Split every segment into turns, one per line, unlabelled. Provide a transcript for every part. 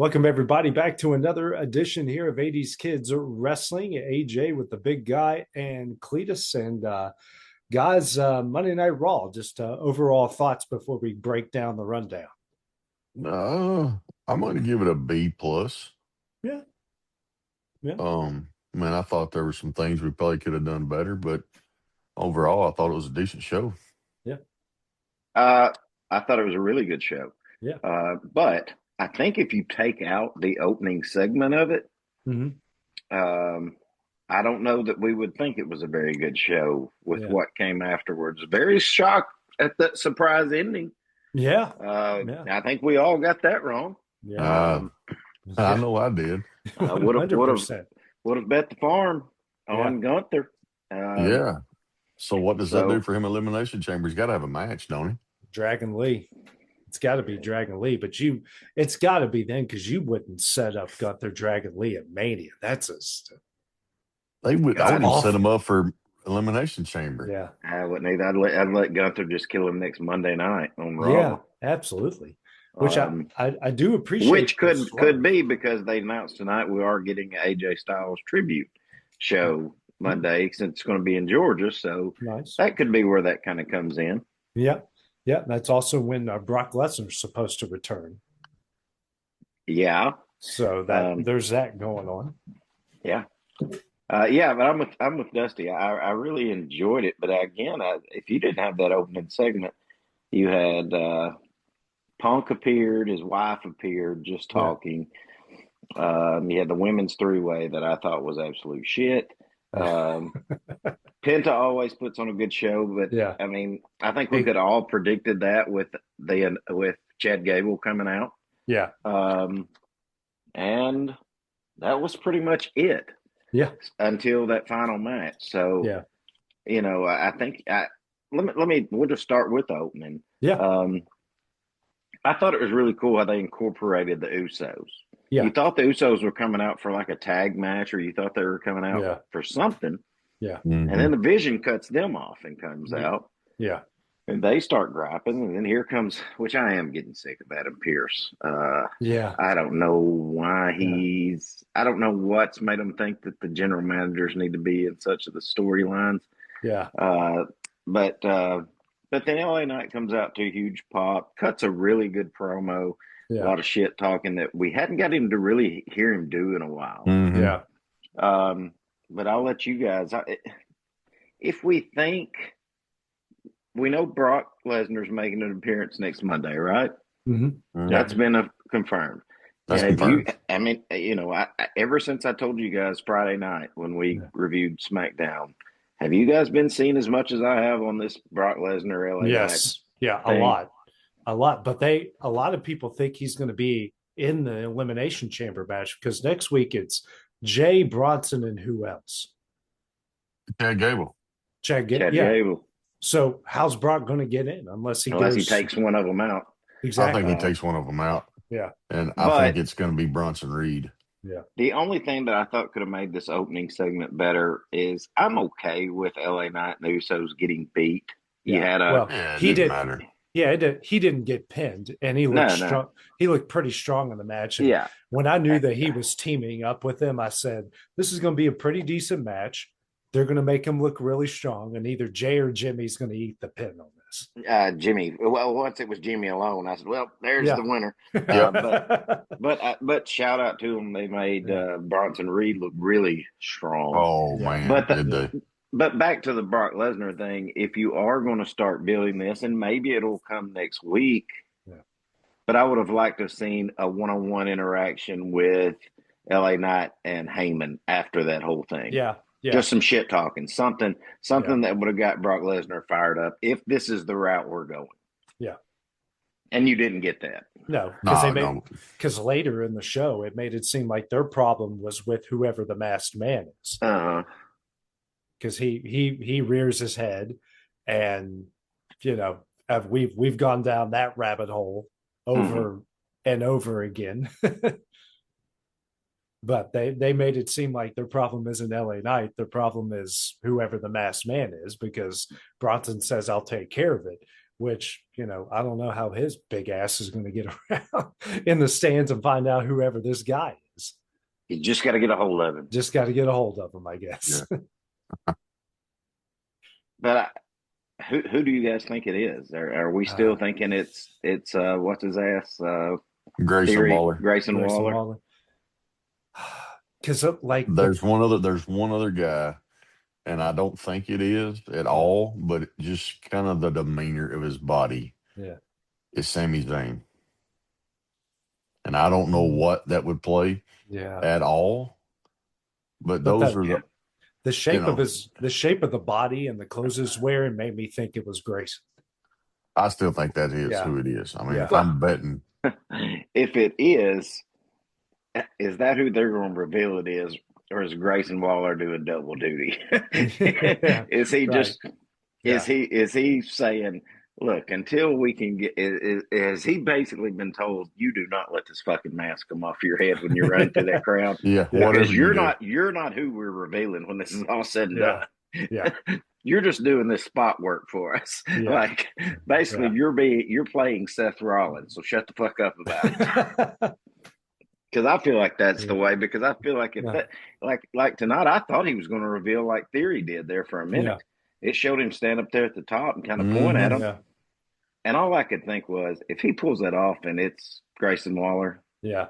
Welcome everybody back to another edition here of 80s Kids Wrestling. AJ with the big guy and Cletus and guys, Monday Night Raw. Just overall thoughts before we break down the rundown.
I'm going to give it a B plus.
Yeah, yeah,
Man, I thought there were some things we probably could have done better, but overall, I thought it was a decent show.
yeah,
Uh, I thought it was a really good show.
yeah.
But I think if you take out the opening segment of it,
Mm-hmm.
I don't know that we would think it was a very good show with
Yeah.
what came afterwards. Very shocked at that surprise ending.
Yeah,
I think we all got that wrong.
yeah.
I know I did.
Would have
100%.
bet the farm on Gunther.
Yeah. So what does that
so-
do for him? Elimination Chamber. He's got to have a match, don't he?
Dragon Lee. It's got to be Dragon Lee, but it's got to be then because you wouldn't set up Gunther Dragon Lee at Mania. That's
I wouldn't
awful.
set him up for Elimination Chamber.
yeah,
I wouldn't either. I'd let Gunther just kill him next Monday night on Raw.
yeah, absolutely. Which I do appreciate.
Which could be because they announced tonight we are getting an AJ Styles tribute show Monday since it's going to be in Georgia. So
nice.
that could be where that kind of comes in.
Yeah, yeah. That's also when Brock Lesnar's supposed to return.
Yeah.
So that there's that going on.
Yeah. Yeah, but I'm with Dusty. I really enjoyed it, but again, if you didn't have that opening segment, you had Punk appeared, his wife appeared, just talking. You had the women's three-way that I thought was absolute shit. Penta always puts on a good show, but
Yeah.
I mean, I think we could all predicted that with Chad Gable coming out.
Yeah,
and that was pretty much it.
yeah,
Until that final match. So,
yeah,
I think we'll just start with the opening.
yeah,
I thought it was really cool how they incorporated the Usos.
yeah.
You thought the Usos were coming out for like a tag match, or you thought they were coming out
Yeah.
for something.
Yeah.
Mhm.
And then the Vision cuts them off and comes
Yeah.
out.
Yeah.
And they start griping, and then here comes, which I am getting sick of Adam Pearce.
Yeah.
I don't know why I don't know what's made him think that the general managers need to be in such of the storylines.
Yeah.
But then LA Knight comes out to a huge pop, cuts a really good promo, a
Yeah.
lot of shit talking that we hadn't got him to really hear him do in a while.
Mhm.
Yeah.
But I'll let you guys, if we think, we know Brock Lesnar's making an appearance next Monday, right?
Mm-hmm.
Mhm.
That's been confirmed.
That's
And
confirmed.
I mean, ever since I told you guys Friday night when we
Yeah.
reviewed SmackDown, have you guys been seeing as much as I have on this Brock Lesnar LA
Yes. Yeah. A
thing?
lot. But a lot of people think he's going to be in the Elimination Chamber match because next week it's Jay Bronson and who else?
Chad Gable.
Chad
Chad
Yeah.
Gable,
So how's Brock going to get in unless he
takes one of them out.
Exactly.
I think he takes one of them out.
Yeah.
And I think it's going to be Bronson Reed.
Yeah.
The only thing that I thought could have made this opening segment better is I'm okay with LA Knight and the Usos getting beat. You
Yeah.
had
Well,
Yeah, it
he
didn't
did.
matter.
Yeah, he didn't get pinned, and he looked
No.
strong. He looked pretty strong in the match. And
yeah.
when I knew that he was teaming up with him, I said, "This is going to be a pretty decent match. They're going to make him look really strong, and either Jay or Jimmy's going to eat the pin on this."
Jimmy. Well, once it was Jimmy alone, I said, "Well, there's
Yeah.
the winner."
Yeah.
But shout out to them. They made Bronson Reed look really strong.
Oh,
Yeah.
man.
But
did they?
But back to the Brock Lesnar thing, if you are going to start building this, and maybe it'll come next week,
Yeah.
but I would have liked to have seen a one-on-one interaction with LA Knight and Heyman after that whole thing.
Yeah.
Just some shit talking, something that would have got Brock Lesnar fired up if this is the route we're going.
Yeah.
And you didn't get that.
No,
No.
because later in the show it made it seem like their problem was with whoever the masked man is. Because he rears his head, and we've gone down that rabbit hole over and over again. But they made it seem like their problem isn't LA Knight. Their problem is whoever the masked man is, because Bronson says, "I'll take care of it," which, I don't know how his big ass is going to get around in the stands and find out whoever this guy is.
You just got to get a hold of him.
Just got to get a hold of him, I guess.
Yeah.
But who do you guys think it is? Are we still thinking it's what's his ass?
Grayson Waller.
Grayson Waller.
Because
there's one other guy, and I don't think it is at all, but just kind of the demeanor of his body.
Yeah,
is Sami Zayn, and I don't know what that would play. At all. But those are
the shape of the shape of the body and the clothes he's wearing made me think it was Grayson.
I still think that is who it is. I mean, if I'm betting,
if it is that who they're going to reveal it is, or is Grayson Waller doing double duty? Is he just? Is he saying, look, until we can get, has he basically been told, you do not let this fucking mask come off your head when you're running through that crowd?
Because
you're not who we're revealing when this is all said and done.
Yeah.
You're just doing this spot work for us.
Yeah.
Like, basically, you're playing Seth Rollins, so shut the fuck up about it. Because I feel like that's the way. Because I feel like if that, like tonight, I thought he was going to reveal like Theory did there for a minute. It showed him stand up there at the top and kind of point at him. Yeah. And all I could think was, if he pulls that off and it's Grayson Waller, the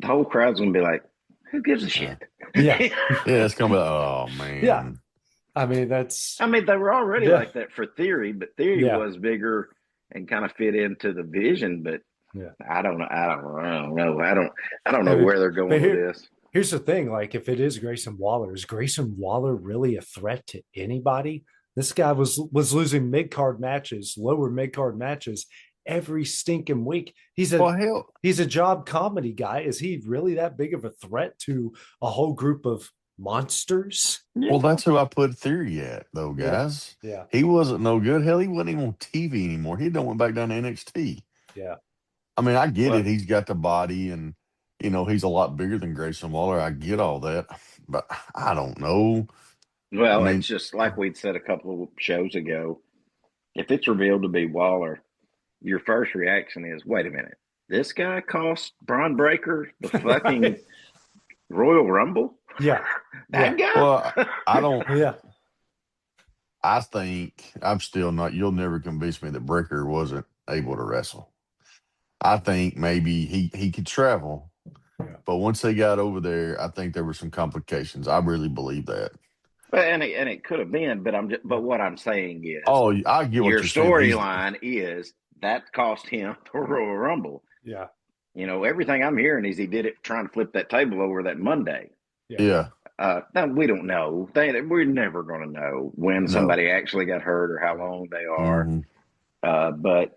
whole crowd's going to be like, who gives a shit?
Yeah.
It's going to be like, oh, man.
Yeah. I mean,
they were already like that for Theory, but Theory was bigger and kind of fit into the vision. But I don't know. I don't know where they're going with this.
Here's the thing, like if it is Grayson Waller, is Grayson Waller really a threat to anybody? This guy was losing mid-card matches, lower mid-card matches every stinking week. He's a job comedy guy. Is he really that big of a threat to a whole group of monsters?
Well, that's who I put Theory at, though, guys.
Yeah.
He wasn't no good. Hell, he wasn't even on TV anymore. He done went back down to NXT.
Yeah.
I mean, I get it. He's got the body and he's a lot bigger than Grayson Waller. I get all that, but I don't know.
Well, it's just like we'd said a couple of shows ago. If it's revealed to be Waller, your first reaction is, wait a minute, this guy cost Braun Breaker the fucking Royal Rumble?
Yeah.
That guy?
Well, I don't.
Yeah.
I think I'm still not, you'll never convince me that Breaker wasn't able to wrestle. I think maybe he could travel. But once they got over there, I think there were some complications. I really believe that.
And it could have been, but what I'm saying is,
I get what
your storyline is that cost him the Royal Rumble.
Yeah.
Everything I'm hearing is he did it trying to flip that table over that Monday.
Yeah.
Now we don't know. We're never going to know when somebody actually got hurt or how long they are.
Mm-hmm.
But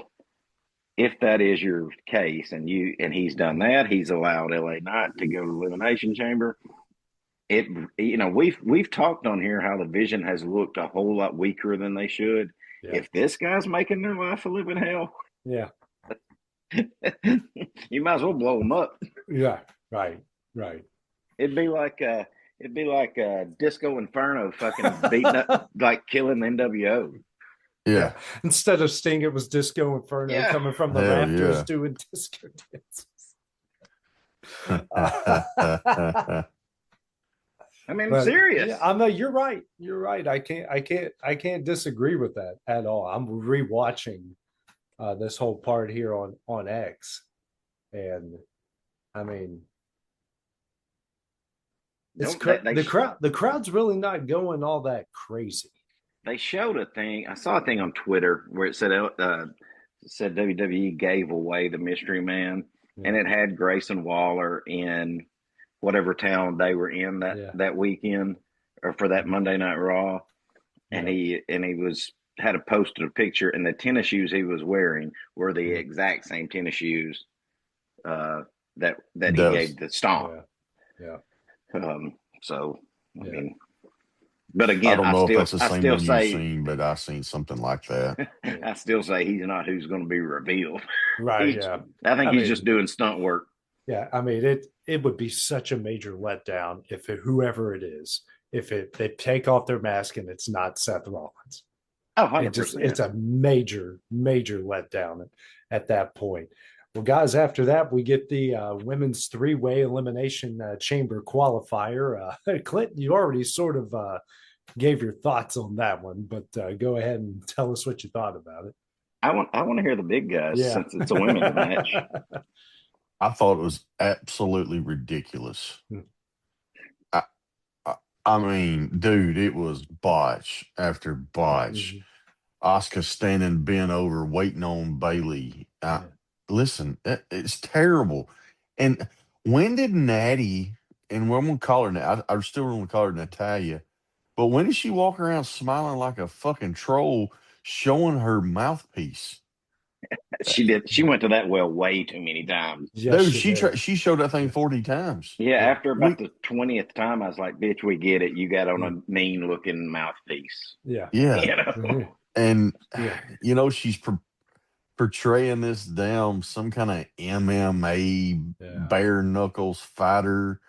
if that is your case, and he's done that, he's allowed LA Knight to go to the Elimination Chamber. We've talked on here how the Vision has looked a whole lot weaker than they should. Yeah. If this guy's making their life a living hell, you might as well blow them up.
Yeah, right.
It'd be like Disco Inferno fucking beating up, like killing the NWO.
Yeah.
Instead of Sting, it was Disco Inferno coming from the rafters doing disco dances.
I mean, I'm serious.
Yeah, I know you're right. You're right. I can't disagree with that at all. I'm rewatching this whole part here on X, and I mean, the crowd's really not going all that crazy.
They showed a thing. I saw a thing on Twitter where it said WWE gave away the Mystery Man, and it had Grayson Waller in whatever town they were in that weekend or for that Monday Night Raw, and he had posted a picture, and the tennis shoes he was wearing were the exact same tennis shoes that he gave the Stomp.
Yeah.
So I mean. But again,
I don't know if that's the same one you've seen, but I've seen something like that.
I still say he's not who's going to be revealed.
Right,
I think he's just doing stunt work.
Yeah, I mean, it would be such a major letdown if whoever it is, if they take off their mask and it's not Seth Rollins.
Oh,
It's
100%.
a major, major letdown at that point. Well, guys, after that, we get the women's three-way elimination chamber qualifier. Clinton, you already sort of gave your thoughts on that one, but go ahead and tell us what you thought about it.
I want to hear the big guys
Yeah.
since it's a women's match.
I thought it was absolutely ridiculous.
Hmm.
I mean, dude, it was botch after botch. Oscar standing bent over, waiting on Bailey. Listen, it's terrible. And when did Natty, and I'm going to call her, I still want to call her Natalia, but when did she walk around smiling like a fucking troll, showing her mouthpiece?
She did. She went to that well way too many times.
Yes,
Dude,
she did.
she showed that thing 40 times.
Yeah,
Yeah.
after about the 20th time, I was like, "Bitch, we get it. You got on a mean looking mouthpiece."
Yeah.
Yeah.
You know.
And,
Yeah.
you know, she's portraying this damn some kind of MMA bare knuckles fighter,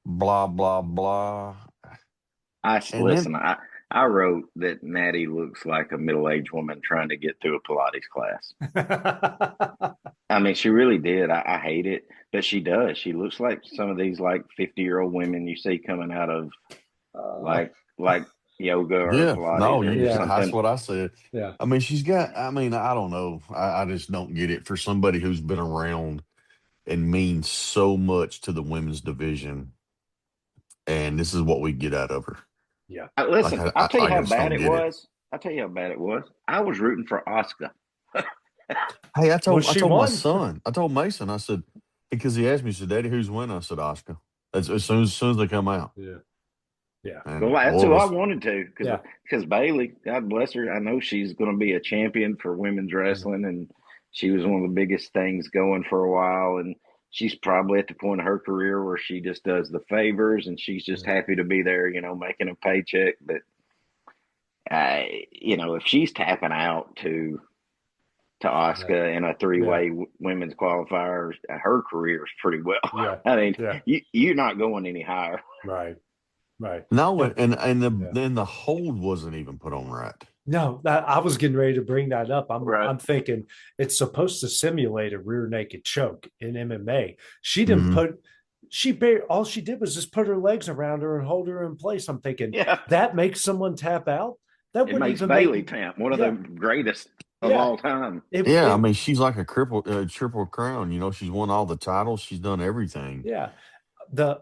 blah, blah, blah. And then,
Listen. I wrote that Natty looks like a middle aged woman trying to get through a Pilates class. I mean, she really did. I hate it, but she does. She looks like some of these like 50-year-old women you see coming out of like yoga or
yeah,
Pilates
no,
or
that's
something.
what I said.
Yeah.
I mean, I don't know. I just don't get it for somebody who's been around and means so much to the women's division. And this is what we get out of her.
Yeah.
Listen, I'll tell you how
just
bad
don't
it
get it.
was. I'll tell you how bad it was. I was rooting for Oscar.
Hey, I told my
won.
son, I told Mason, I said, because he asked me, he said, Daddy, who's winning? I said, Oscar. As soon as they come out.
Yeah. Yeah.
And
Well, that's
boy,
who I wanted to,
Yeah.
because Bailey, God bless her, I know she's going to be a champion for women's wrestling, and she was one of the biggest things going for a while, and she's probably at the point of her career where she just does the favors, and she's just happy to be there, making a paycheck. But if she's tapping out to Oscar in a three-way women's qualifier, her career is pretty well.
Yeah.
I mean, you're not going any higher.
Right. Right.
no, and the hold wasn't even put on right.
No, I was getting ready to bring that up.
Right.
I'm thinking it's supposed to simulate a rear naked choke in MMA. She didn't all she did was just put her legs around her and hold her in place. I'm thinking that makes someone tap out. That
it makes Bailey tap, one of the greatest of all time.
I mean, she's like a triple crown. She's won all the titles. She's done everything.
Yeah. The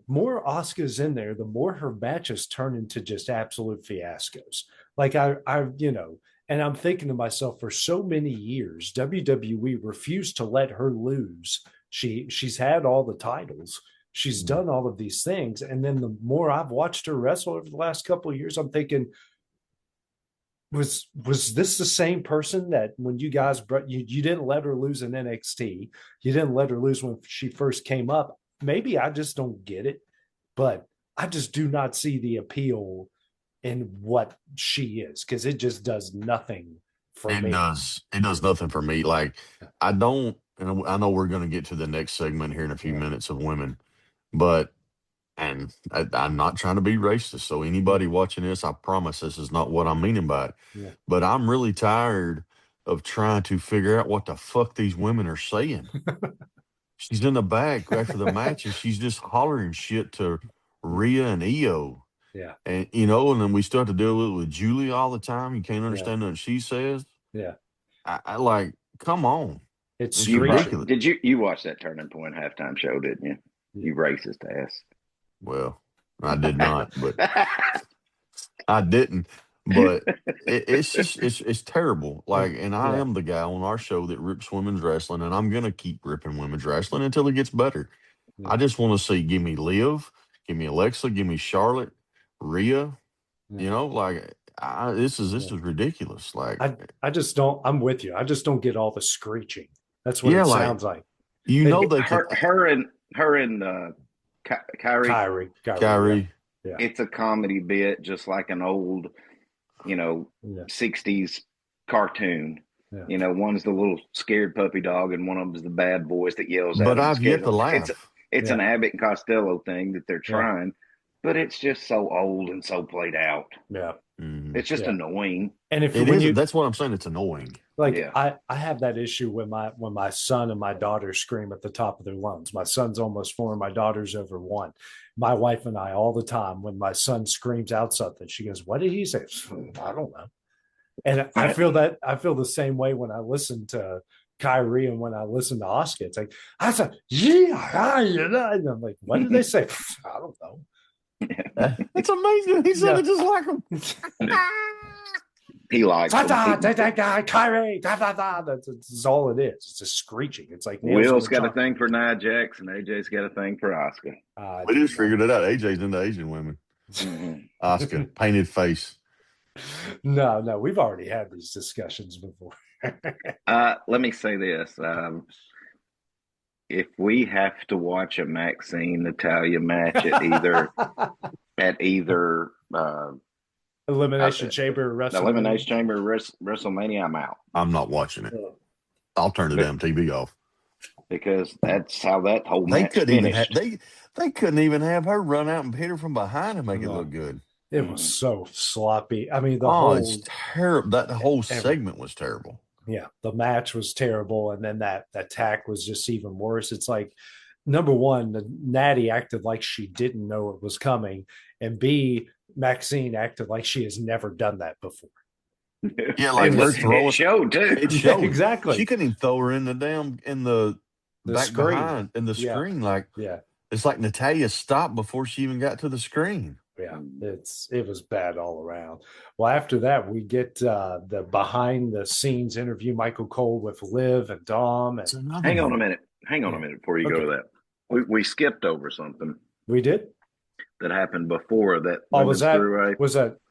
more Asuka's in there, the more her matches turn into just absolute fiascos. Like and I'm thinking to myself, for so many years, WWE refused to let her lose. She's had all the titles. She's done all of these things. And then the more I've watched her wrestle over the last couple of years, I'm thinking, was this the same person that when you guys brought you didn't let her lose in NXT? You didn't let her lose when she first came up. Maybe I just don't get it, but I just do not see the appeal in what she is, because it just does nothing for me.
It does nothing for me. Like, I don't, and I know we're going to get to the next segment here in a few minutes of women, but, and I'm not trying to be racist. So anybody watching this, I promise this is not what I'm meaning by it.
Yeah.
But I'm really tired of trying to figure out what the fuck these women are saying. She's in the back after the match, and she's just hollering shit to Rhea and Io.
Yeah.
And, and then we still have to deal with Julie all the time. You can't understand what she says.
Yeah.
I like, come on.
It's
ridiculous. Did you watch that Turning Point halftime show, didn't you?
Yeah.
You racist ass.
Well, I did not, but I didn't. But it's terrible. Like, and I am the guy on our show that rips women's wrestling, and I'm gonna keep ripping women's wrestling until it gets better. Yeah. I just want to see, give me Liv, give me Alexa, give me Charlotte, Rhea. This is ridiculous. Like,
I just don't. I'm with you. I just don't get all the screeching. That's what it sounds like.
Her and Kyrie.
Yeah.
It's a comedy bit, just like an old, 60s cartoon. Yeah. One's the little scared puppy dog, and one of them is the bad boys that yells at him.
But I've yet to laugh.
It's an Abbott and Costello thing that they're trying. but it's just so old and so played out.
Yeah.
It's just
Yeah.
annoying.
And if
It
when
is.
you
That's what I'm saying. It's annoying.
like,
Yeah.
I have that issue when my son and my daughter scream at the top of their lungs. My son's almost 4, my daughter's over 1. My wife and I all the time, when my son screams out something, she goes, "What did he say?" I don't know. And I feel the same way when I listen to Kyrie and when I listen to Oscar. It's like, I said, yeah, and I'm like, what did they say? I don't know.
It's amazing. He said it just like him.
He likes
Kyrie. That's all it is. It's just screeching. It's like
Will's got a thing for Nia Jax, and AJ's got a thing for Oscar.
We just figured it out. AJ's into Asian women. Oscar, painted face.
No, we've already had these discussions before.
Let me say this. If we have to watch a Maxine Natalia match at either
Elimination Chamber,
WrestleMania, I'm out.
I'm not watching it. I'll turn the damn TV off.
Because that's how that whole match finished.
They couldn't even have her run out and hit her from behind and make it look good.
It was so sloppy. I mean,
it's terrible. That whole segment was terrible.
Yeah, the match was terrible, and then that attack was just even worse. It's like, number one, Natty acted like she didn't know it was coming, and B, Maxine acted like she has never done that before.
Yeah, like her throw
it showed too.
It showed
exactly.
She couldn't even throw her in the back
screen
behind in the screen. Like it's like Natalia stopped before she even got to the screen.
Yeah, it was bad all around. Well, after that, we get the behind the scenes interview, Michael Cole with Liv and Dom. And
hang on a minute before you go to that. We skipped over something.
We did?
That happened before that.
Oh, was that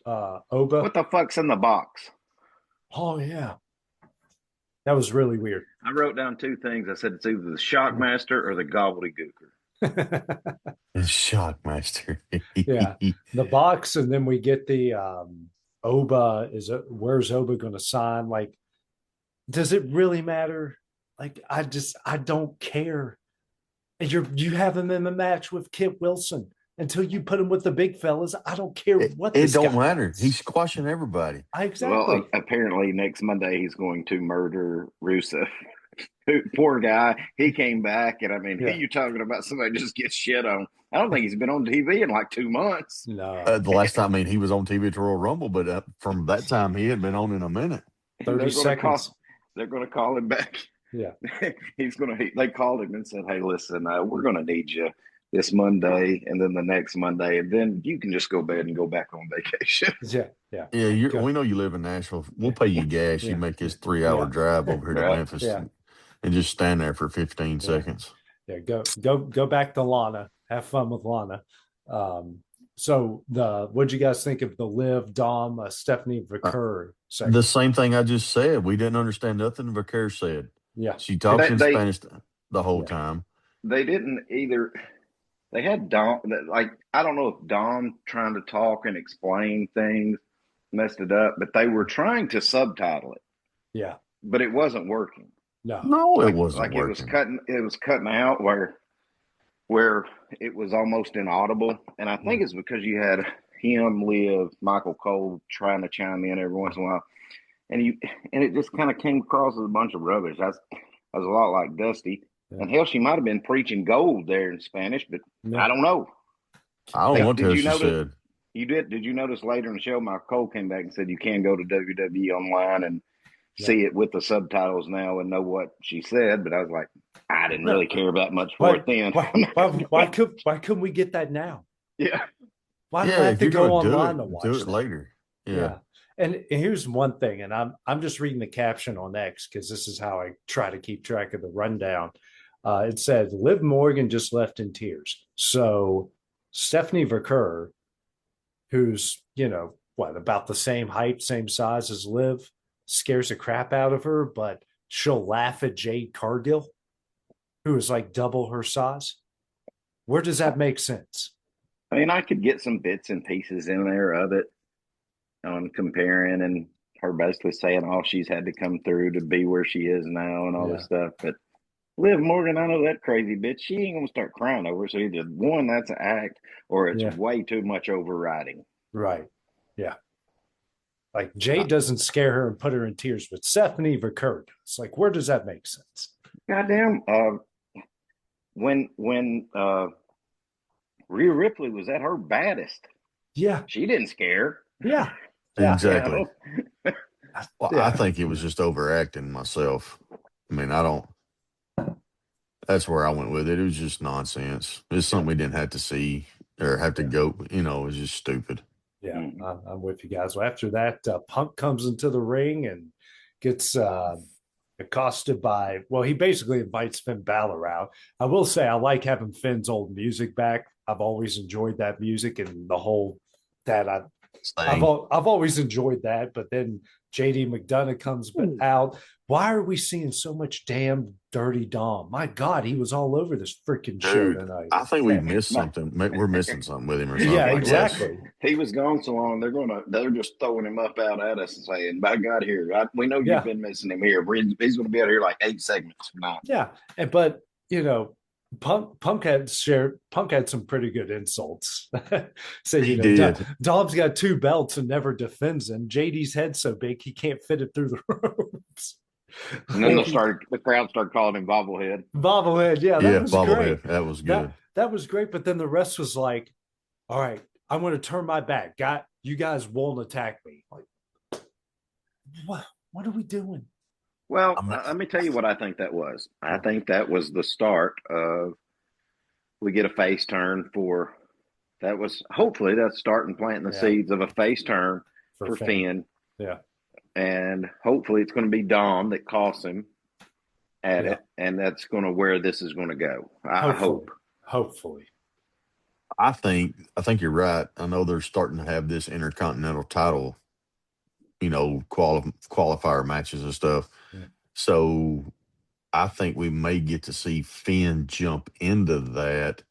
Oba?
What the fuck's in the box?
Oh yeah, that was really weird.
I wrote down 2 things. I said it's either the Shockmaster or the Gobbledygooker.
Shockmaster.
Yeah, the box, and then we get the Oba. Where's Oba going to sign? Like, does it really matter? Like, I don't care. And you have him in a match with Kit Wilson until you put him with the big fellas. I don't care what.
It don't matter. Does. He's squashing everybody.
Exactly.
Well, apparently next Monday he's going to murder Rusev. Poor guy. He came back, and I mean, who you talking about? Somebody just gets shit on. I don't think he's been on TV in like 2 months.
No.
The last time, he was on TV at Royal Rumble, but from that time he hadn't been on in a minute.
30 seconds.
They're going to call him back.
Yeah.
They called him and said, "Hey, listen, we're going to need you this Monday, and then the next Monday, and then you can just go bed and go back on vacation."
Yeah.
We know you live in Nashville. We'll pay you gas. You make this 3-hour drive over here to Memphis, and just stand there for 15 seconds.
Yeah, go back to Lana. Have fun with Lana. So what'd you guys think of the Liv Dom Stephanie Vaquer segment?
The same thing I just said. We didn't understand nothing Vaquer said.
Yeah,
she talks in Spanish the whole time.
They didn't either. They had Dom, like, I don't know if Dom trying to talk and explain things messed it up, but they were trying to subtitle it.
Yeah.
But it wasn't working.
No, it wasn't working.
It was cutting out where it was almost inaudible. And I think it's because you had him, Liv, Michael Cole trying to chime in every once in a while. And it just kind of came across as a bunch of rubbish. I was a lot like Dusty. And hell, she might have been preaching gold there in Spanish, but I don't know.
I don't want to. She said
you did. Did you notice later in the show, Michael Cole came back and said you can go to WWE online and see it with the subtitles now and know what she said? But I was like, I didn't really care that much for it then.
Why couldn't we get that now?
Yeah.
Why do I have to go online to watch
it? Do it later. Yeah.
And here's one thing, and I'm just reading the caption on X because this is how I try to keep track of the rundown. It said, Liv Morgan just left in tears. So Stephanie Vaquer, who's, about the same height, same size as Liv, scares the crap out of her, but she'll laugh at Jade Cargill, who is like double her size. Where does that make sense?
I mean, I could get some bits and pieces in there of it on comparing and her basically saying, she's had to come through to be where she is now and all this stuff. But Liv Morgan, I know that crazy bitch. She ain't gonna start crying over it. So either one, that's an act, or it's
Yeah.
way too much overriding.
Right. Yeah. Like Jay doesn't scare her and put her in tears, but Seth and Eva Kurt. It's like, where does that make sense?
Goddamn. When Rhea Ripley was at her baddest,
Yeah.
she didn't scare.
Yeah. Yeah.
Exactly. Well, I
Yeah.
think it was just overacting myself. I mean, I don't. That's where I went with it. It was just nonsense. It's something we didn't have to see or have to go. You know, it was just stupid.
Yeah, I'm with you guys. Well, after that, Punk comes into the ring and gets accosted by, well, he basically invites Finn Balor out. I will say I like having Finn's old music back. I've always enjoyed that music and the whole that I've always enjoyed that. But then JD McDonough comes out. Why are we seeing so much damn dirty Dom? My God, he was all over this freaking show tonight.
I think we missed something. We're missing something with him or something.
Yeah, exactly.
He was gone so long. They're just throwing him up out at us and saying, "By God, here, we know you've been missing him here. He's going to be out here like 8 segments from now."
Yeah, but you know, Punk had some pretty good insults. So Dom's got 2 belts and never defends them. JD's head's so big he can't fit it through the ropes.
And then the crowd started calling him bobblehead.
Bobblehead, yeah, that was great.
That was good.
That was great. But then the rest was like, all right, I'm going to turn my back. You guys won't attack me. Like, what are we doing?
Well, let me tell you what I think that was. I think that was the start of we get a face turn for that was hopefully that's starting planting the seeds of a face turn for Finn.
Yeah.
And hopefully it's going to be Dom that costs him at it, and that's going to where this is going to go. I hope.
Hopefully.
I think you're right. I know they're starting to have this Intercontinental title, you know, qualifier matches and stuff. Yeah. So I think we may get to see Finn jump into that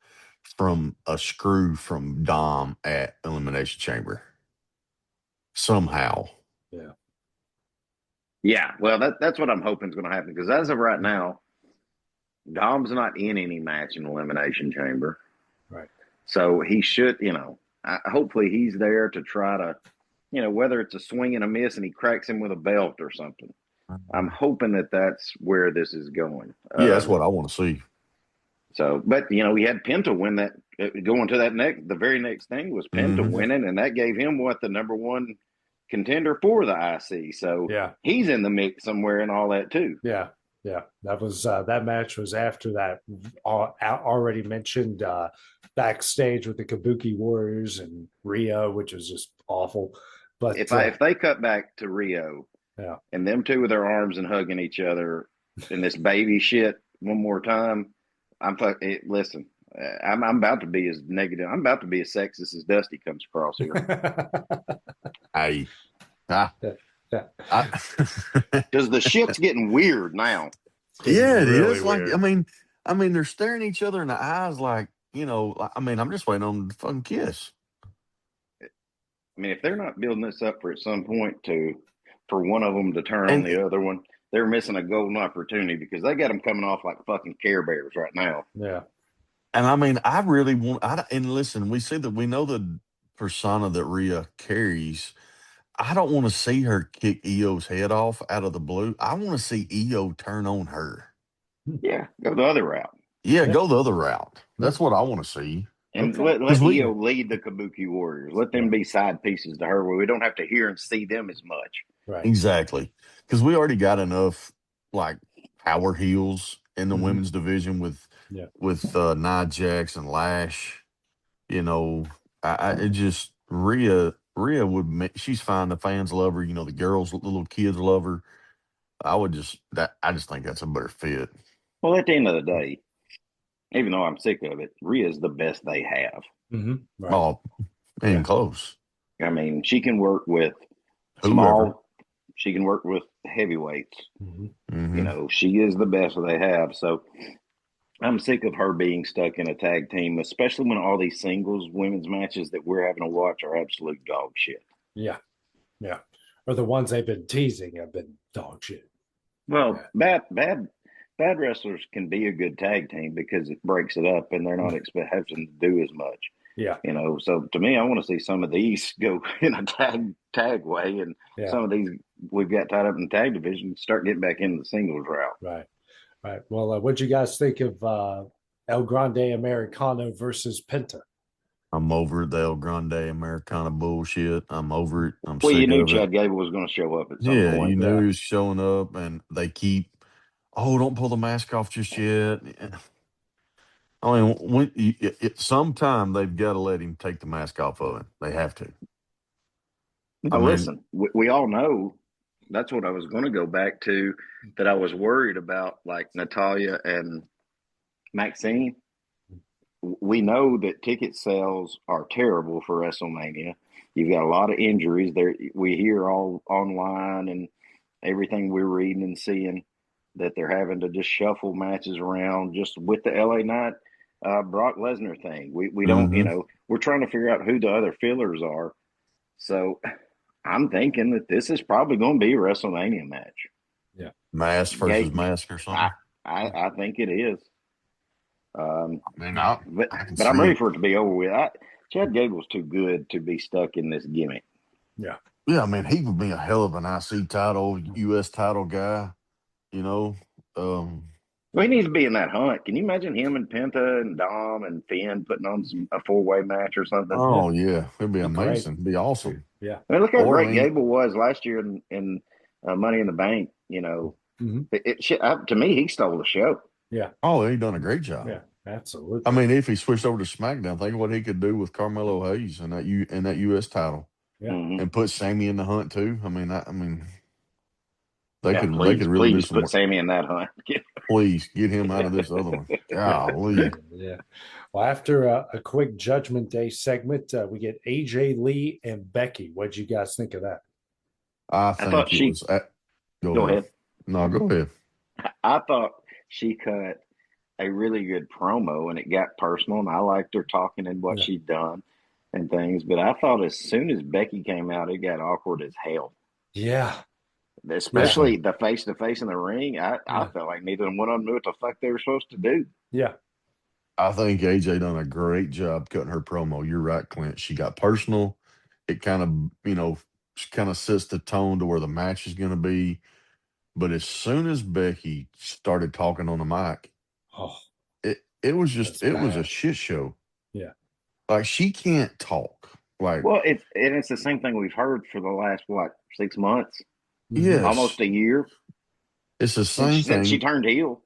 from a screw from Dom at Elimination Chamber somehow.
Yeah.
Yeah, well, that's what I'm hoping is going to happen because as of right now, Dom's not in any match in Elimination Chamber.
Right.
So he should, hopefully he's there to try to, whether it's a swing and a miss and he cracks him with a belt or something. I'm hoping that that's where this is going.
Yeah, that's what I want to see.
So, but, we had Penta win that, going to that the very next thing was Penta winning, and that gave him the number 1 contender for the IC. So he's in the mix somewhere and all that too.
Yeah. That was that match was after that already mentioned backstage with the Kabuki Warriors and Rio, which was just awful. But
if they cut back to Rio, and them two with their arms and hugging each other in this baby shit one more time, listen. I'm about to be as negative. I'm about to be as sexist as Dusty comes across here. Because the shit's getting weird now.
Yeah, it is. Like, I mean, they're staring each other in the eyes like, I'm just waiting on the fucking kiss.
I mean, if they're not building this up for at some point for one of them to turn on the other one, they're missing a golden opportunity because they got them coming off like fucking Care Bears right now.
Yeah.
And I mean, I really want, and listen, we know the persona that Rhea carries. I don't want to see her kick Io's head off out of the blue. I want to see Io turn on her.
Yeah, go the other route.
Yeah, go the other route. That's what I want to see.
And let Io lead the Kabuki Warriors. Let them be side pieces to her where we don't have to hear and see them as much.
Right.
Exactly. Because we already got enough like power heels in the women's division with Nia Jax and Lash. Rhea she's fine. The fans love her. The girls, the little kids love her. I just think that's a better fit.
Well, at the end of the day, even though I'm sick of it, Rhea's the best they have.
Mm-hmm. Right.
Oh, and close.
I mean, she can work with
small.
She can work with heavyweights.
Mm-hmm.
She is the best they have. So I'm sick of her being stuck in a tag team, especially when all these singles women's matches that we're having to watch are absolute dog shit.
Yeah. Or the ones they've been teasing have been dog shit.
Well, bad bad wrestlers can be a good tag team because it breaks it up and they're not having to do as much.
Yeah.
So to me, I want to see some of these go in a tag way, and some of these we've got tied up in the tag division start getting back into the singles route.
Right. Well, what'd you guys think of El Grande Americano versus Penta?
I'm over the El Grande Americana bullshit. I'm over it. I'm
Well,
sick
you knew
of it.
Chad Gable was going to show up at some
Yeah,
point.
you knew he was showing up, and they keep, don't pull the mask off just yet. I mean, sometime they've got to let him take the mask off of him. They have to.
Now, listen, we all know that's what I was going to go back to, that I was worried about, like Natalia and Maxine. We know that ticket sales are terrible for WrestleMania. You've got a lot of injuries there. We hear all online and everything we're reading and seeing that they're having to just shuffle matches around just with the LA Knight, Brock Lesnar thing. We don't, we're trying to figure out who the other fillers are. So I'm thinking that this is probably going to be a WrestleMania match.
Yeah.
Mask versus mask or something.
I think it is.
but
I'm ready for it to be over with. Chad Gable's too good to be stuck in this gimmick.
Yeah.
Yeah, I mean, he would be a hell of an IC title, U.S. title guy, Well,
he needs to be in that hunt. Can you imagine him and Penta and Dom and Finn putting on a 4-way match or something?
Oh, yeah. It'd be amazing. It'd be awesome.
Yeah.
I mean, look how great Gable was last year in Money in the Bank. To me, he stole the show.
Yeah.
Oh, he done a great job.
Yeah, absolutely.
I mean, if he switched over to SmackDown, think of what he could do with Carmelo Hayes and that U.S. title.
Yeah.
And put Sammy in the hunt too. They could really do some
put
work.
Sammy in that hunt.
Please get him out of this other one. Golly.
Yeah. Well, after a quick Judgment Day segment, we get AJ Lee and Becky. What'd you guys think of that?
I thought it was. Go ahead. No, go ahead.
I thought she cut a really good promo, and it got personal, and I liked her talking and what she'd done and things. But I thought as soon as Becky came out, it got awkward as hell.
Yeah.
Especially the face-to-face in the ring. I felt like neither of them went on to know what the fuck they were supposed to do.
Yeah.
I think AJ done a great job cutting her promo. You're right, Clint. She got personal. It kind of sets the tone to where the match is going to be. But as soon as Becky started talking on the mic, it was a shit show.
Yeah.
Like, she can't talk. Like,
well, it's the same thing we've heard for the last 6 months.
Yes.
Almost a year.
It's the same thing.
She turned heel.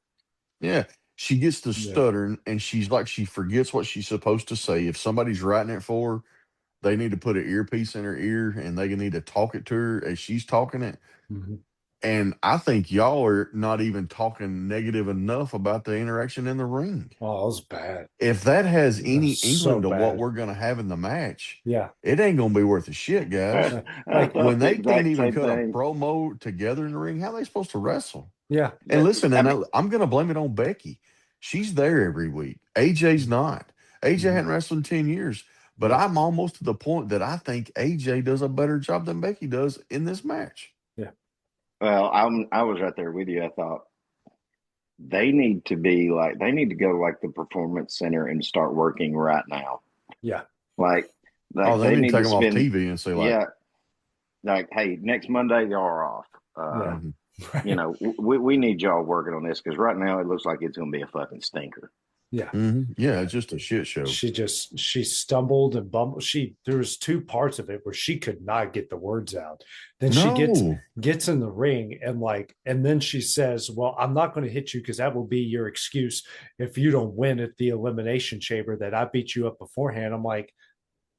Yeah. She gets to stuttering, and she's like, she forgets what she's supposed to say. If somebody's writing it for her, they need to put an earpiece in her ear, and they need to talk it to her as she's talking it.
Mm-hmm.
And I think y'all are not even talking negative enough about the interaction in the ring.
Oh, it was bad.
If that has any inkling to what we're going to have in the match, it ain't going to be worth a shit, guys. Like, when they can't even cut a promo together in the ring, how are they supposed to wrestle?
Yeah.
And listen, I'm going to blame it on Becky. She's there every week. AJ's not. AJ hadn't wrestled in 10 years. But I'm almost to the point that I think AJ does a better job than Becky does in this match.
Yeah.
Well, I was right there with you. I thought they need to go to the Performance Center and start working right now.
Yeah.
They
need to take them off TV and say
hey, next Monday y'all are off. We need y'all working on this, because right now it looks like it's going to be a fucking stinker.
Yeah.
Mm-hmm. Yeah, it's just a shit show.
She stumbled and bumbled. There was 2 parts of it where she could not get the words out. Then she gets in the ring and then she says, well, I'm not going to hit you because that will be your excuse if you don't win at the Elimination Chamber, that I beat you up beforehand. I'm like,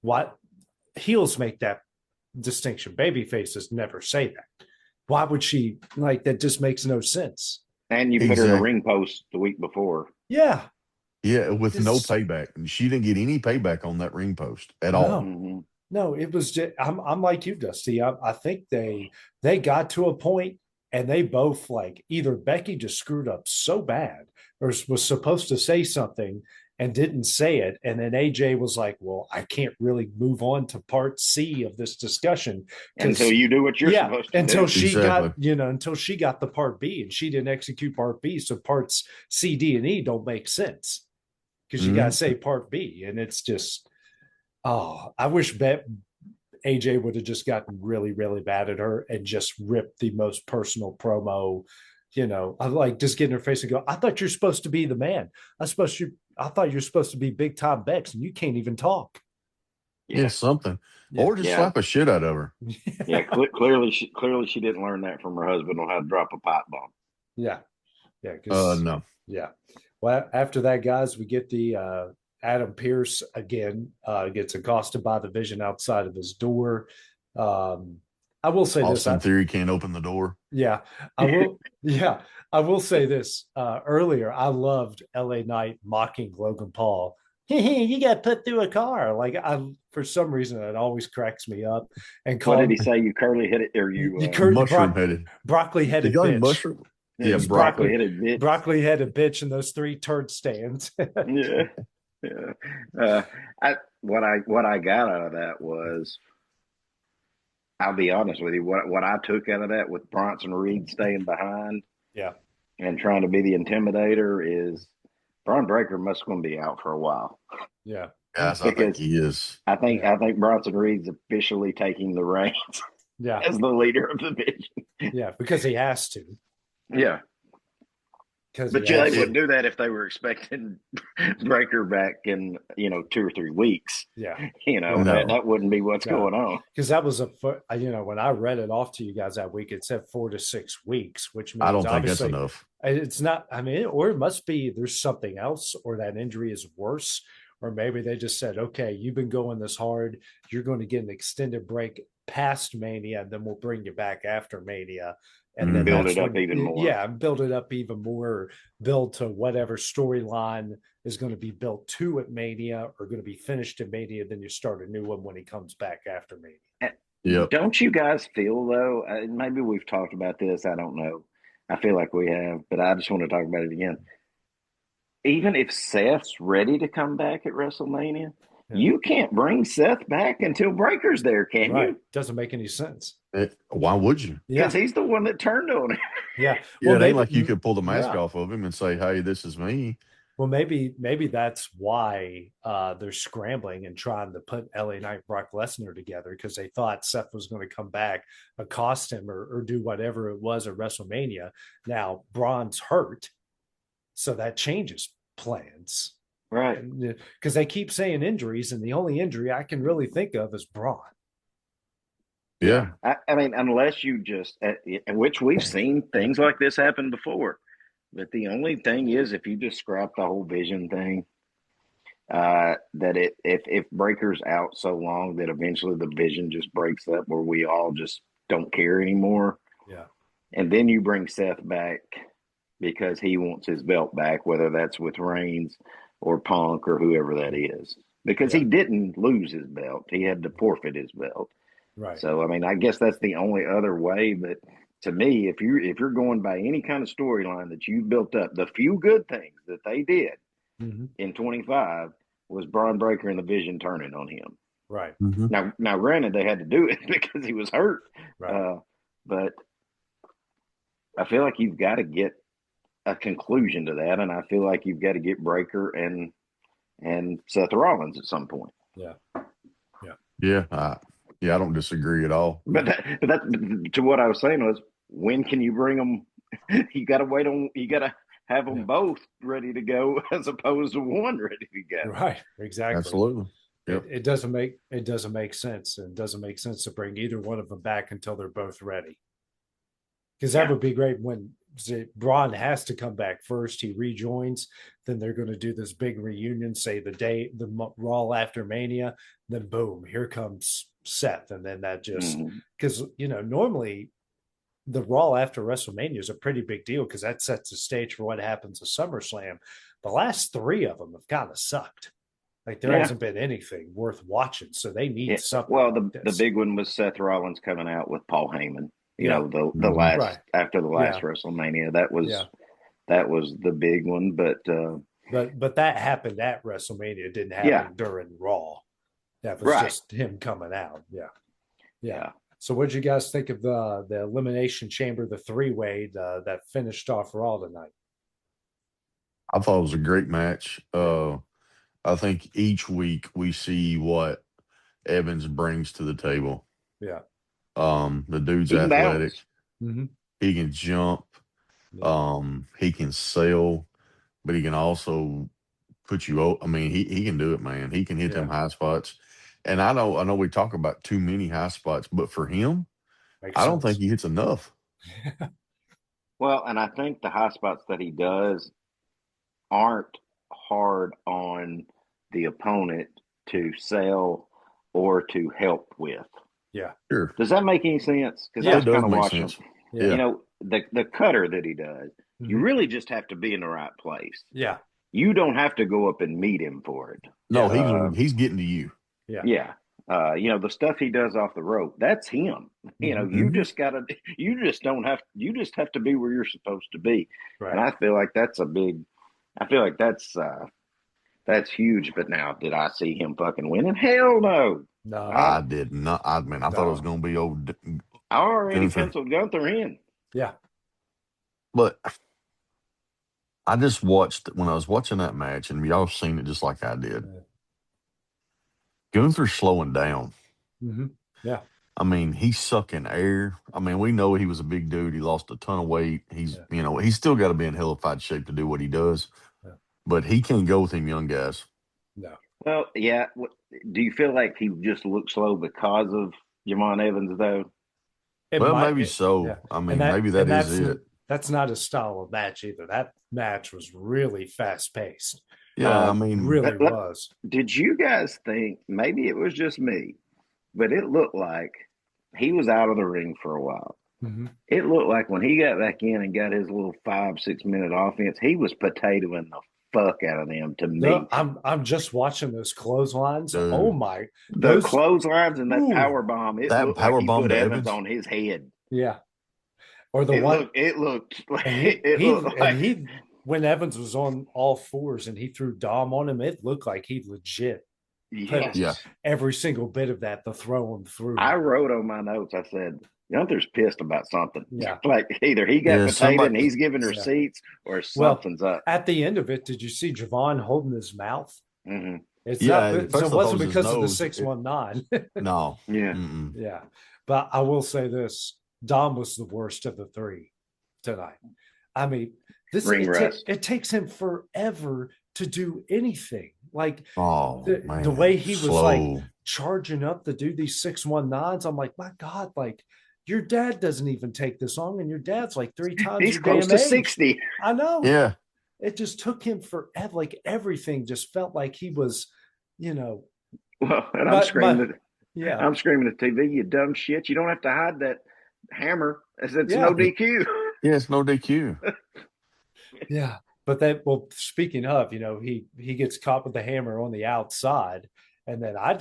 what? Heels make that distinction. Baby faces never say that. Why would she? That just makes no sense. And
you put her in a ring post the week before.
Yeah.
Yeah, with no payback. She didn't get any payback on that ring post at all.
Mm-hmm.
No, it was just, I'm like you, Dusty. I think they got to a point and they both either Becky just screwed up so bad or was supposed to say something, and didn't say it. And then AJ was like, well, I can't really move on to part C of this discussion
until
because,
you do what you're
yeah,
supposed to do.
until she got the part B and she didn't execute part B. So parts C, D, and E don't make sense because you got to say part B. And it's just, I wish AJ would have just gotten really, really bad at her and just ripped the most personal promo. I like just getting her face and go, I thought you're supposed to be the man. I thought you're supposed to be big time Bex and you can't even talk.
Yeah, something. Yeah. Or just slap a shit out of her.
Yeah, clearly she didn't learn that from her husband on how to drop a pipe bomb.
Yeah. Yeah.
No.
Yeah. Well, after that, guys, we get the Adam Pearce again, gets accosted by the Vision outside of his door. I will say
Austin Theory can't open the door.
Yeah, I will. Yeah, I will say this. Earlier, I loved LA Knight mocking Logan Paul. You got put through a car. Like for some reason, it always cracks me up. And
what did he say? You curly headed, or you
mushroom headed,
broccoli headed bitch.
Mushroom.
Yeah, broccoli headed bitch.
Broccoli headed bitch, and those 3 turd stands.
Yeah. What I got out of that was, I'll be honest with you, what I took out of that with Bronson Reed staying behind, and trying to be the intimidator is Braun Breaker must going to be out for a while.
Yeah,
yes, I think he is.
I think Bronson Reed's officially taking the reins.
Yeah,
as the leader of the division.
Yeah, because he has to.
Yeah. But they wouldn't do that if they were expecting Breaker back in 2 or 3 weeks.
Yeah,
that wouldn't be what's going on.
Because that was when I read it off to you guys that week, it said 4 to 6 weeks, which means
I don't think that's enough.
It's not. I mean, or it must be there's something else, or that injury is worse, or maybe they just said, okay, you've been going this hard, you're going to get an extended break past Mania, and then we'll bring you back after Mania. And then
build it up even more.
Yeah, build it up even more. Build to whatever storyline is going to be built to at Mania or going to be finished at Mania. Then you start a new one when he comes back after Mania.
Yep.
Don't you guys feel though? Maybe we've talked about this. I don't know. I feel like we have, but I just want to talk about it again. Even if Seth's ready to come back at WrestleMania, you can't bring Seth back until Breaker's there, can you?
Doesn't make any sense.
Why would you?
Because he's the one that turned on him.
Yeah.
Well, it ain't like you could pull the mask off of him and say, hey, this is me.
Well, maybe that's why they're scrambling and trying to put LA Knight Brock Lesnar together, because they thought Seth was going to come back, accost him, or do whatever it was at WrestleMania. Now, Braun's hurt, so that changes plans.
Right.
Because they keep saying injuries, and the only injury I can really think of is Braun.
Yeah.
I mean, unless you just, which we've seen things like this happen before. But the only thing is, if you just scrap the whole Vision thing, that if Breaker's out so long that eventually the Vision just breaks up where we all just don't care anymore.
Yeah.
And then you bring Seth back because he wants his belt back, whether that's with Reigns or Punk or whoever that is. Because he didn't lose his belt. He had to forfeit his belt.
Right.
So, I mean, I guess that's the only other way. But to me, if you're going by any kind of storyline that you built up, the few good things that they did in 25 was Braun Breaker and the Vision turning on him.
Right.
Now, granted, they had to do it because he was hurt.
Right.
But I feel like you've got to get a conclusion to that, and I feel like you've got to get Breaker and Seth Rollins at some point.
Yeah.
I don't disagree at all.
But that to what I was saying was, when can you bring them? You got to wait on. You got to have them both ready to go, as opposed to one ready to go.
Right. Exactly.
Absolutely. Yep.
It doesn't make sense. And it doesn't make sense to bring either one of them back until they're both ready. Because that would be great when Braun has to come back first. He rejoins. Then they're going to do this big reunion, say the Raw after Mania. Then boom, here comes Seth. And then that just, because, normally the Raw after WrestleMania is a pretty big deal because that sets the stage for what happens at SummerSlam. The last 3 of them have kind of sucked. Like there hasn't been anything worth watching. So they need something.
Well, the big one was Seth Rollins coming out with Paul Heyman. The last after the last WrestleMania, that was the big one. But
But that happened at WrestleMania. It didn't
Yeah,
happen during Raw. That was
right.
just him coming out. Yeah. Yeah.
Yeah.
So what did you guys think of the Elimination Chamber, the three-way that finished off Raw tonight?
I thought it was a great match.
Yeah.
I think each week we see what Evans brings to the table.
Yeah.
The dude's
He can
athletic.
bounce.
Mm-hmm.
He can jump.
Yeah.
He can sail, but he can also put you out. I mean, he can do it, man. He can hit
Yeah.
them high spots. And I know we talk about too many high spots, but for him,
Makes
I don't think
sense.
he hits enough.
Well, and I think the high spots that he does aren't hard on the opponent to sell or to help with.
Yeah.
Sure.
Does that make any sense? Because
Yeah.
I
It
was
does
kind of
make
watching
sense.
him.
Yeah.
You know, the cutter that he does, you
Mhm.
really just have to be in the right place.
Yeah.
You don't have to go up and meet him for it.
No,
Yeah.
he's getting to you.
Yeah.
Yeah. You know, the stuff he does off the rope, that's him. You know,
Mhm.
you
Mhm.
just gotta you just don't have you just have to be where you're supposed to be. And
Right.
I feel like that's huge. But now, did I see him fucking winning? Hell no.
No.
I
I did not. I mean, I thought it was
No.
going to be old
I already
Gunther,
penciled Gunther in.
Yeah.
but I just watched when I was watching that match, and y'all seen it just like I did.
Yeah.
Gunther's slowing down.
Mm-hmm. Yeah.
I mean, he's sucking air. I mean, we know he was a big dude. He lost a ton of weight. He's,
Yeah.
he's still got to be in hellified shape to do what he does,
Yeah.
but he can't go with them young guys.
No.
Well, yeah. Do you feel like he just looks slow because of Jamon Evans, though?
It
Well,
might.
maybe so.
Yeah.
I
And
mean, maybe that is it.
that's not his style of match either. That match was really fast paced.
Yeah, I mean,
Really was.
Did you guys think maybe it was just me, but it looked like he was out of the ring for a while?
Mm-hmm.
It looked like when he got back in and got his little 5-6 minute offense, he was potatoing the fuck out of them to me.
I'm just watching those clotheslines.
dude,
Oh my!
The clotheslines and that
Ooh.
power bomb, it
that
looked like
power
he
bomb
put
to
Evans
Evans.
on his head.
Yeah. Or the
It
one.
looked. It looked like
And
it looked like
he when Evans was on all fours and he threw Dom on him, it looked like he legit put
Yeah.
every single bit of that to throw him through.
I wrote on my notes. I said Gunther's pissed about something.
Yeah.
Like either he got
Yeah,
potato
somebody-
and he's giving receipts, or something's up.
At the end of it, did you see Javon holding his mouth?
Mm-hmm.
It's
Yeah,
not.
at
So
first
it
I thought
wasn't
it was his
because of the
nose.
619.
No.
Yeah.
Mm-mm.
Yeah, but I will say this: Dom was the worst of the three tonight. I mean,
Ring rust.
it takes him forever to do anything. Like
Oh, man.
the way he was
Slow.
like charging up to do these 619s. I'm like, my God, like your dad doesn't even take this long, and your dad's like 3 times
He's
your
close
damn
to
age.
60.
I know.
Yeah.
It just took him forever. Like everything just felt like he was,
Well, and I'm screaming.
Yeah.
I'm screaming at TV, you dumb shit. You don't have to hide that hammer. It's
Yeah.
no DQ.
Yeah, it's no DQ.
Yeah. But speaking of, he gets caught with the hammer on the outside. And then I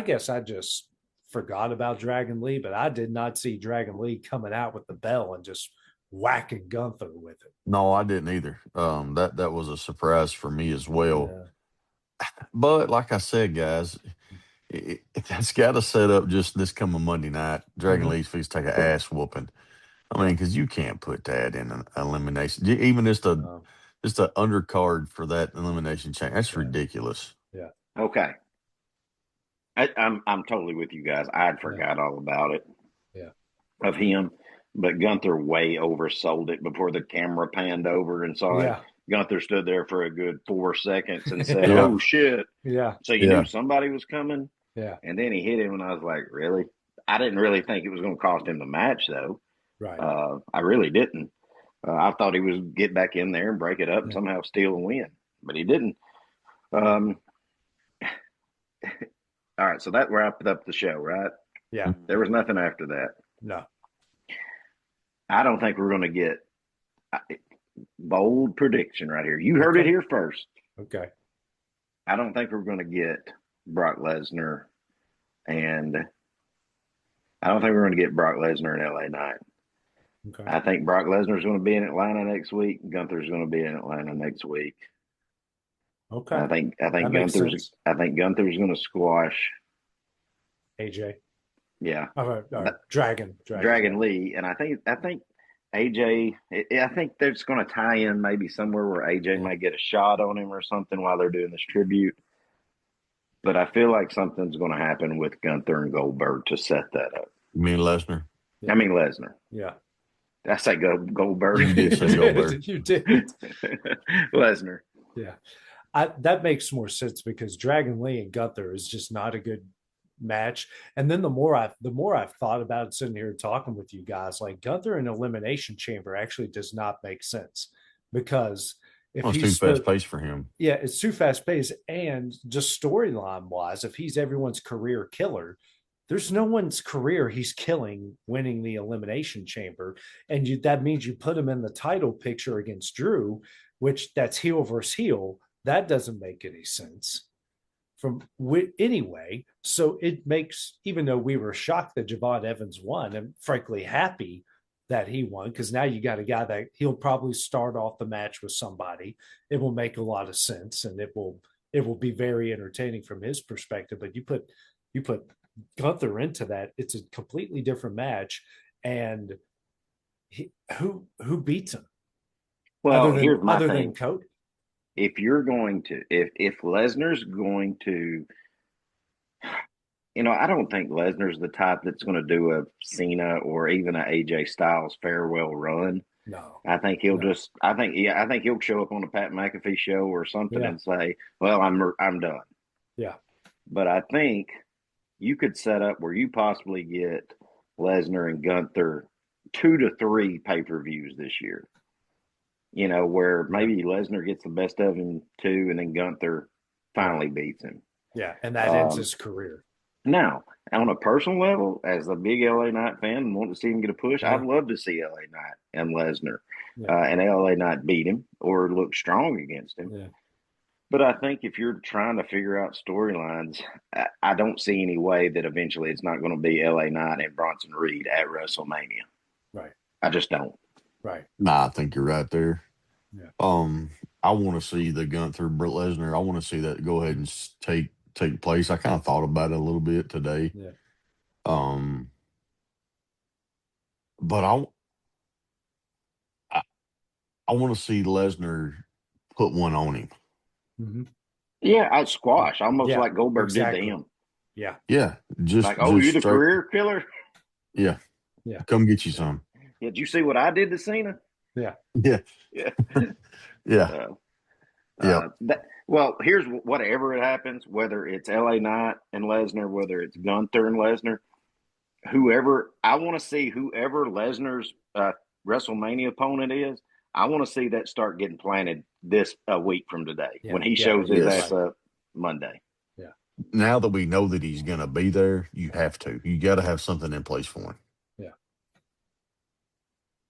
guess I just forgot about Dragon Lee, but I did not see Dragon Lee coming out with the bell and just whacking Gunther with it.
No, I didn't either. That was a surprise for me as well.
Yeah.
But like I said, guys, that's got to set up just this coming Monday night. Dragon Lee's feast take an ass whooping. I mean, because you can't put that in an elimination, even just an undercard for that elimination change. That's ridiculous.
Yeah.
Okay. I'm totally with you guys. I'd forgot all about it.
Yeah.
Of him, but Gunther way oversold it before the camera panned over and saw it. Gunther stood there for a good 4 seconds and said,
Yeah.
"Oh shit!"
Yeah.
So you knew somebody was coming.
Yeah.
And then he hit him, and I was like, "Really?" I didn't really think it was going to cost him the match, though.
Right.
I really didn't. I thought he was get back in there and break it up and somehow steal and win, but he didn't. All right, so that wrapped up the show, right?
Yeah.
There was nothing after that.
No.
I don't think we're going to get bold prediction right here. You heard it here first.
Okay.
I don't think we're going to get Brock Lesnar, and I don't think we're going to get Brock Lesnar in LA Knight.
Okay.
I think Brock Lesnar is going to be in Atlanta next week. Gunther's going to be in Atlanta next week.
Okay,
I think
that makes sense.
Gunther's going to squash.
AJ.
Yeah,
Dragon
Dragon
Lee.
Lee, and I think AJ. I think that's going to tie in maybe somewhere where AJ
Yeah.
might get a shot on him or something while they're doing this tribute. But I feel like something's going to happen with Gunther and Goldberg to set that up.
You mean Lesnar?
I mean Lesnar.
Yeah.
I say Goldberg.
You did say Goldberg.
You did.
Lesnar.
Yeah. That makes more sense because Dragon Lee and Gunther is just not a good match. And then the more I've thought about it sitting here talking with you guys, like Gunther in Elimination Chamber actually does not make sense because if
Well, it's too
he's
fast paced for him.
yeah, it's too fast paced, and just storyline wise, if he's everyone's career killer, there's no one's career he's killing winning the Elimination Chamber, and that means you put him in the title picture against Drew, which that's heel versus heel. That doesn't make any sense from anyway. So it makes, even though we were shocked that Javon Evans won, and frankly happy that he won, because now you got a guy that he'll probably start off the match with somebody. It will make a lot of sense, and it will be very entertaining from his perspective. But you put Gunther into that, it's a completely different match, and who beats him
Well, here's my
other
thing.
than Cody?
If you're going to, if Lesnar's going to, I don't think Lesnar's the type that's going to do a Cena or even a AJ Styles farewell run.
No,
I think he'll just. I think he'll show up on a Pat McAfee show or something
yeah,
and say, "Well, I'm done."
yeah,
But I think you could set up where you possibly get Lesnar and Gunther 2 to 3 pay-per-views this year. Where maybe Lesnar gets the best of him too, and then Gunther finally beats him.
yeah, and that ends his career.
Now, on a personal level, as a big LA Knight fan and want to see him get a push,
Yeah.
I'd love to see LA Knight and Lesnar,
Yeah.
and LA Knight beat him or look strong against him.
Yeah.
But I think if you're trying to figure out storylines, I don't see any way that eventually it's not going to be LA Knight and Bronson Reed at WrestleMania.
Right.
I just don't.
Right.
Nah, I think you're right there.
Yeah.
I want to see the Gunther Brett Lesnar. I want to see that go ahead and take place. I kind of thought about it a little bit today.
Yeah.
But I want to see Lesnar put one on him.
Mm-hmm.
Yeah, I'd squash almost like Goldberg did to him.
Yeah.
Yeah. Just
like,
just
you the career killer?
Yeah.
Yeah.
Come get you some.
Yeah, did you see what I did to Cena?
Yeah.
Yeah.
Yeah. Yeah.
Well, here's whatever it happens, whether it's LA Knight and Lesnar, whether it's Gunther and Lesnar, I want to see whoever Lesnar's WrestleMania opponent is. I want to see that start getting planted a week from today when he shows his ass up Monday.
Yeah.
Now that we know that he's going to be there, you have to. You got to have something in place for him.
Yeah.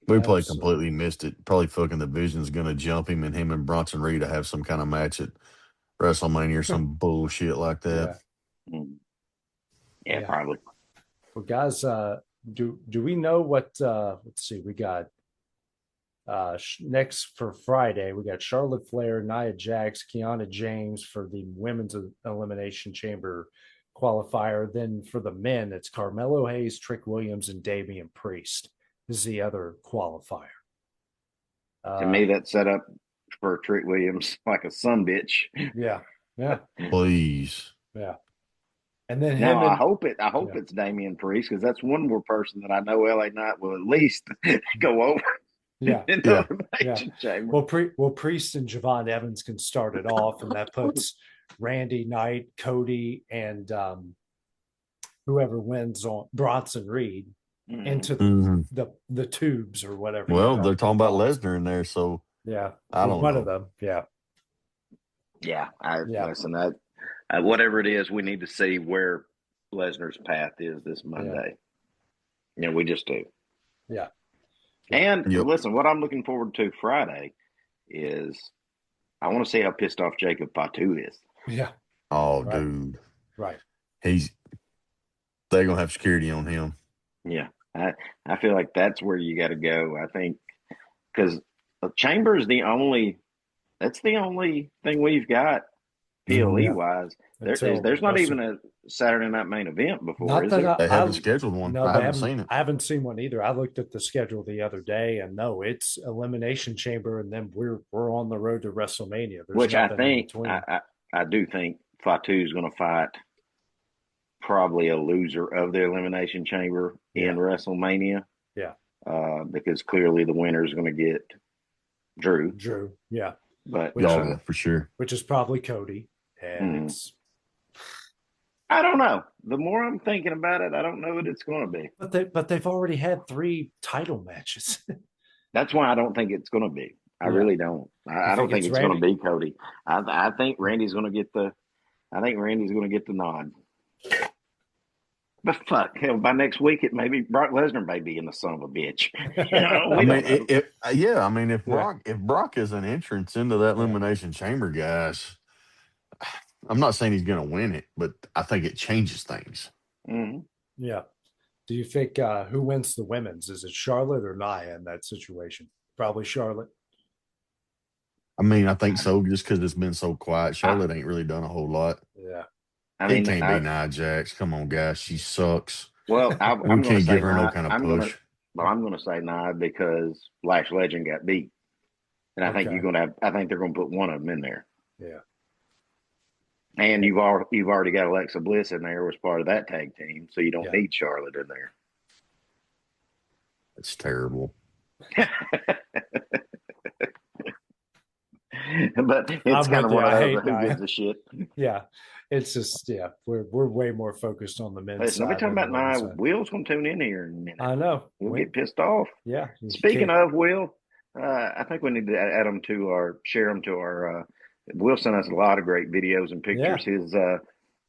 We probably completely missed it. Probably fucking the Vision's going to jump him, and him and Bronson Reed to have some kind of match at WrestleMania or some bullshit like that.
Yeah, probably.
Well, guys, do we know what? Let's see. We got next for Friday. We got Charlotte Flair, Nia Jax, Kiana James for the women's elimination chamber qualifier. Then for the men, it's Carmelo Hayes, Trick Williams, and Damian Priest is the other qualifier.
To me, that's set up for Trick Williams like a sumbitch.
Yeah. Yeah.
Please.
Yeah. And then
I hope it's Damian Priest, because that's one more person that I know LA Knight will at least go over.
Yeah.
Chamber.
Well, Priest and Javon Evans can start it off, and that puts Randy Knight, Cody, and whoever wins on Bronson Reed into the tubes or whatever.
Well, they're talking about Lesnar in there, so
yeah,
I don't know.
One of them, yeah.
Listen, whatever it is, we need to see where Lesnar's path is this Monday. Yeah, we just do.
Yeah.
And listen, what I'm looking forward to Friday is I want to see how pissed off Jacob Fatu is.
Yeah.
Oh, right. Dude.
Right.
They're going to have security on him.
Yeah. I feel like that's where you got to go. I think because Chamber is the only That's the only thing we've got PLE
Yeah.
wise.
Until
There's not
Wrestle,
even a Saturday Night Main Event before,
not
is
that
there?
They haven't scheduled one.
no,
I
they
haven't seen it.
I haven't seen one either. I looked at the schedule the other day, and no, it's Elimination Chamber, and then we're on the road to WrestleMania. There's
Which I
nothing in
think
between.
I do think Fatu is going to fight probably a loser of the Elimination Chamber in WrestleMania.
Yeah.
Because clearly the winner is going to get Drew.
Yeah.
But
for sure.
Which is probably Cody. And it's
I don't know. The more I'm thinking about it, I don't know what it's going to be.
But they've already had 3 title matches.
That's why I don't think it's going to be. I really don't. I don't think it's going to be Cody. I think Randy's going to get the. I think Randy's going to get the nod. But fuck, hell, by next week it may be Brock Lesnar may be in the son of a bitch.
If Brock is an entrance into that elimination chamber, guys, I'm not saying he's going to win it, but I think it changes things.
Mm-hmm.
Yeah. Do you think who wins the women's? Is it Charlotte or Nia in that situation? Probably Charlotte.
I mean, I think so, just because it's been so quiet. Charlotte ain't really done a whole lot.
Yeah.
It can't be Nia Jax. Come on, guys. She sucks.
Well,
we can't give her no kind of push.
I'm going to say Nia because Lash Legend got beat. And I think I think they're going to put one of them in there.
Yeah.
And you've already got Alexa Bliss in there as part of that tag team, so you don't need Charlotte in there.
That's terrible.
But it's kind of one of those who gives a shit.
Yeah. It's just, we're way more focused on the men's side.
Nobody talking about Nia. Will's going to tune in here in a minute.
I know.
We'll get pissed off.
Yeah.
Speaking of Will, I think we need to share them to our. Will sent us a lot of great videos and pictures. Yeah. His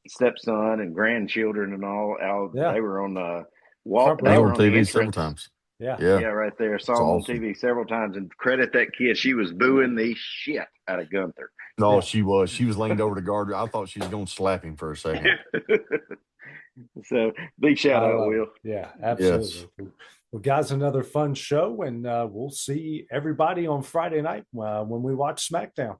stepson and grandchildren and all they were on the walk.
They were on TV several times.
Yeah,
right there. Saw him on TV several times, and credit that kid. She was booing the shit out of Gunther.
No, she was. She was leaned over to guard. I thought she was going to slap him for a second.
So big shout out, Will.
Yeah, absolutely. Yes. Well, guys, another fun show, and we'll see everybody on Friday night when we watch SmackDown.